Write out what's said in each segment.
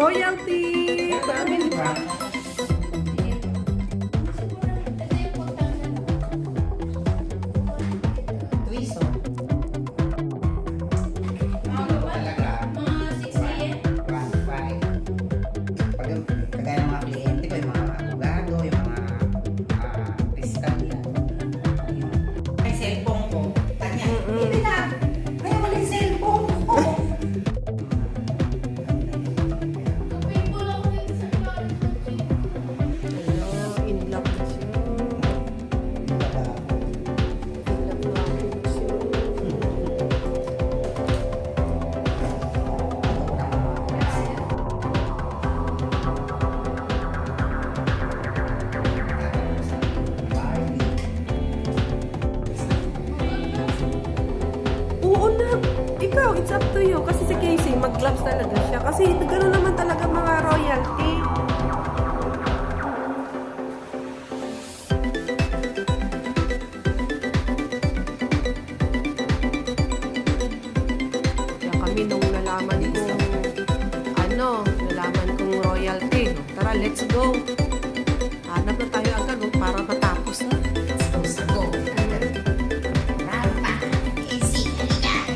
Royalty! Sabi ba? Ikaw, it's up to you. Kasi si Casey, mag-gloves talaga siya. Kasi gano'n naman talaga mga royalty. Kaya kami nung nalaman kong royalty. Tara, let's go. Hanap na tayo agad para matapos na. Let's go.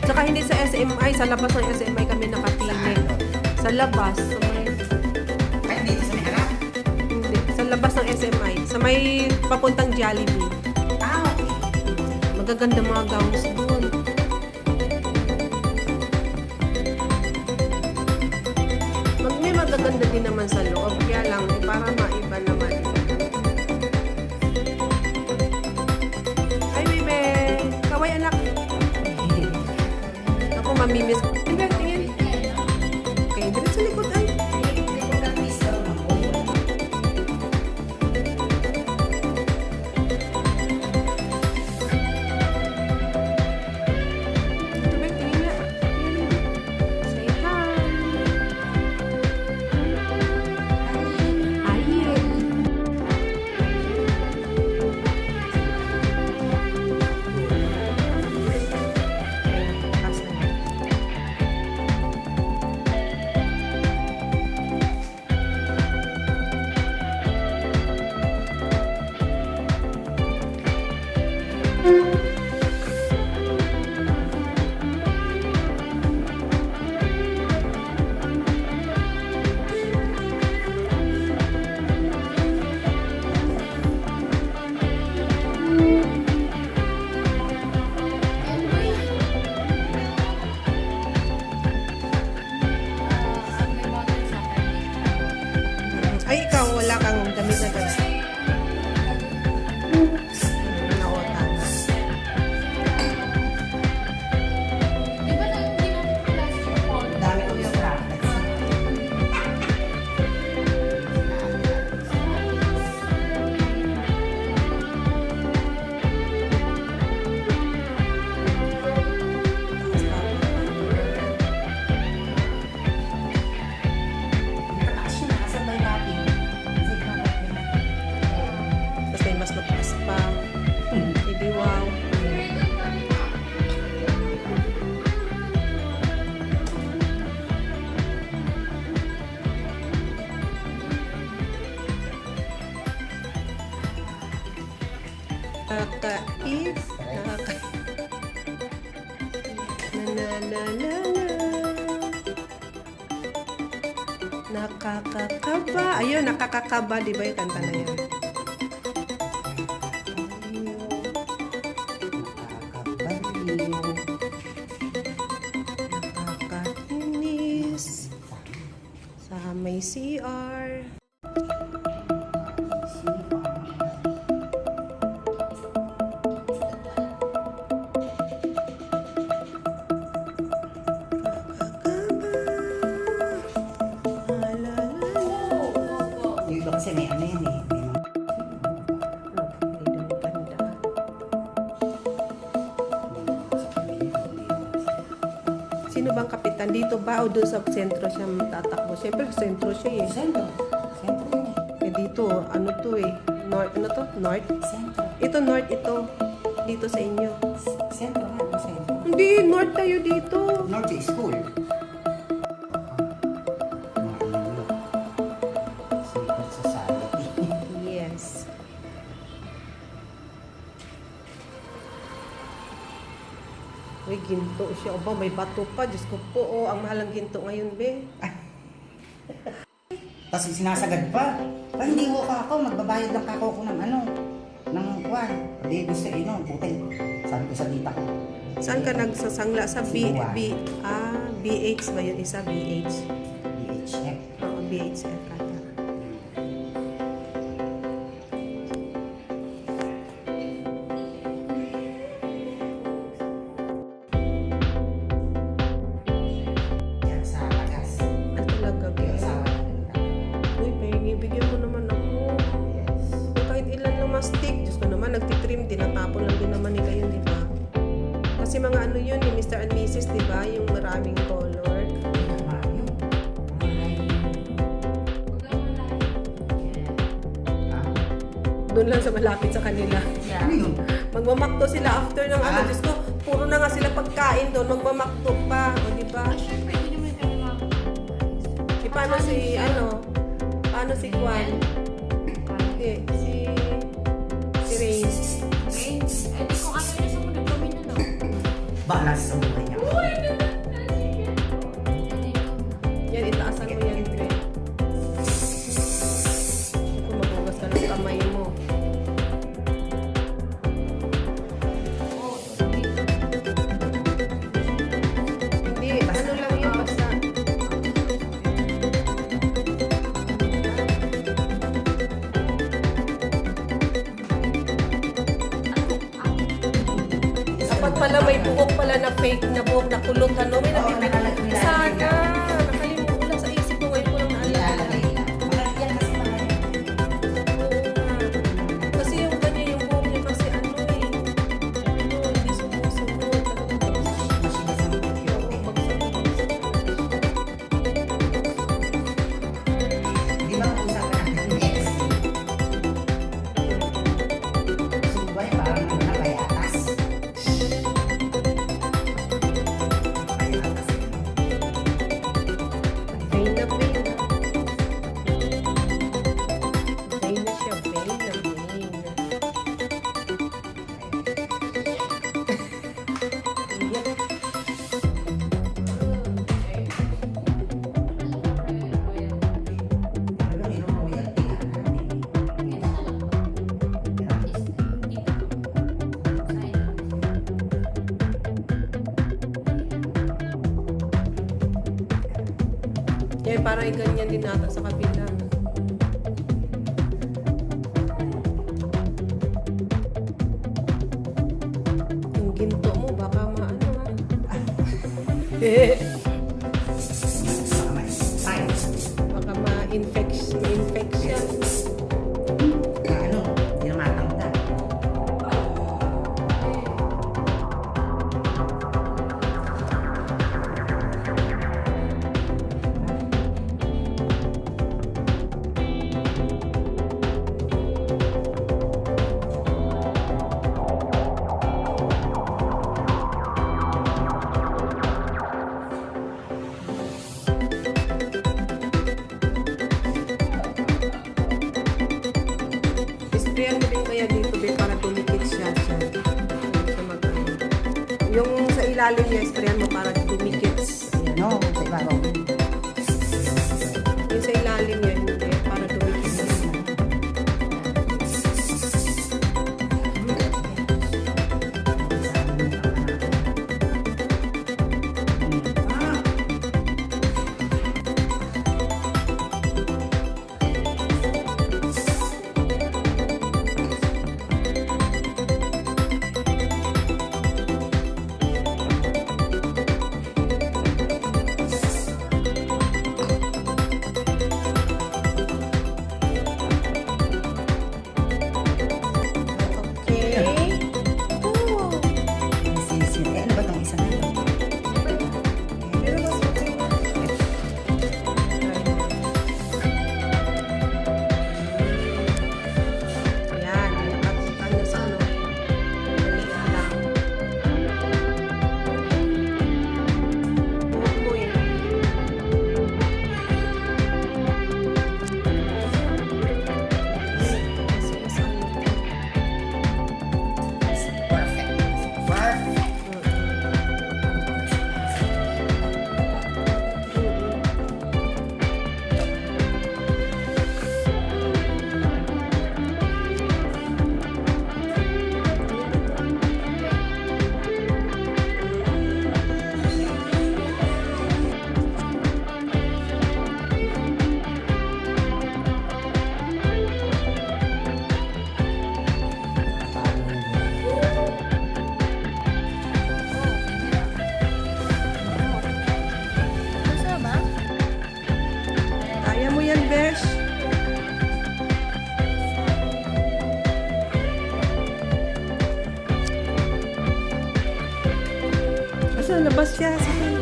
Tsaka hindi sa SMI, sa labas ng SMI kami nakatingin. Sa labas. Ay, dito sa may harap? Hindi, sa labas ng SMI. Sa may papuntang Jollibee. Okay. Magaganda mga gowns doon. May magaganda din naman sa loob. Kaya lang, para maiba naman. Ay, bebe! Kaway anak! Ako, mamimiss ko. Tingin. Okay, diretso likod ay. Ay, ikaw, wala kang damit na gano'n. Na na na na. Nakakakaba. Ayun, nakakakaba. Di ba yung kanta na yan? Nakakainis. Sa may CR. Yung iba kasi may ano yan eh. Sino bang kapitan? Dito ba o doon sa sentro siya tatakbo? Siyempre, sentro siya eh. Sentro. Sentro yun eh. Eh dito, ano to eh? North, ano to? North? Sentro. Ito, north ito. Dito sa inyo. Sentro nga. Sentro. Hindi, north tayo dito. North is school. Secret society. Yes. Uy, ginto siya. Aba, may bato pa. Diyos ko po, oh, ang mahal ng ginto ngayon, be. Tapos sinasagad pa. Pa hindi ko ako, magbabayad lang ako ng ano, ng kwan. Hindi gusto inom, puti. Sabi ko sa tita ko. Saan ka nagsasangla? Sa Sibuan. BH ba yun? Isa BH. DHF. Oo, BHF kata. Yan sa lagas. Ano talaga, be? Yung asawa natin. Uy, baby, bigyan mo naman ako. Yes. Kahit ilan lang mastik. Diyos ko naman, nagtitrim, tinatapon lang din naman nila yun, di ba? Kasi mga ano yun, yung Mr. and Mrs., di ba? Yung maraming color. Mario. Doon lang sa malapit sa kanila. Ano yun? Magmamakto sila after ng ano. Ah. Diyos ko, puro na nga sila pagkain doon. Magmamakto pa. O, di ba? Siyempre, hindi naman kami E, paano si, ano? Paano si Kwan? Hindi, si Rain. Eh, di kung ano yun sa munod kami na lang. Balas sa buhay niya. Yan, itaasan mo yan, Dre. Kung magugas ka ng kamay mo. Hindi, ano lang yun, basta. Dapat pala may buhok pala na fake na buhok na kulot, ano? May Oo, natipid. Sana! Nakalimutan ko lang sa isip ko ngayon ko lang naalala. Ilalagay lang. Bakit yan kasi mga yan? Oo nga. Kasi yung kanya, yung buhok niya kasi ano eh. Ano, hindi sumusunod. Masigas ng computer. Di ba usapan natin yung ex? Gusto mo ba yung parang ano na bayatas? Bayatas eh. Vain na vain na. Vain na siya, vain na vain. Iyak. Pero yun ang royalty nga namin. Yan, parang ganyan din nata sa kabila. Yung ginto mo, baka maano ha. Baka may time. Baka ma-infection. Na ano, hindi na matanggal. Yung sa ilalim niya, sprayan mo para dumikit. Ayan. No, sa ibabaw. Yung sa ilalim niya, hindi. Para dumikit. Ah, Okay. Oh. sisir. Eh, ano ba itong isa na ito? Pero mas okay. Ayan, nakapunta na sa ano. Maliit lang. Buhok mo eh. Kasi sa ano. Perfect. Perfect. Gusto mo ba? Kaya mo yan, Besh. Asa, labas siya. Sige.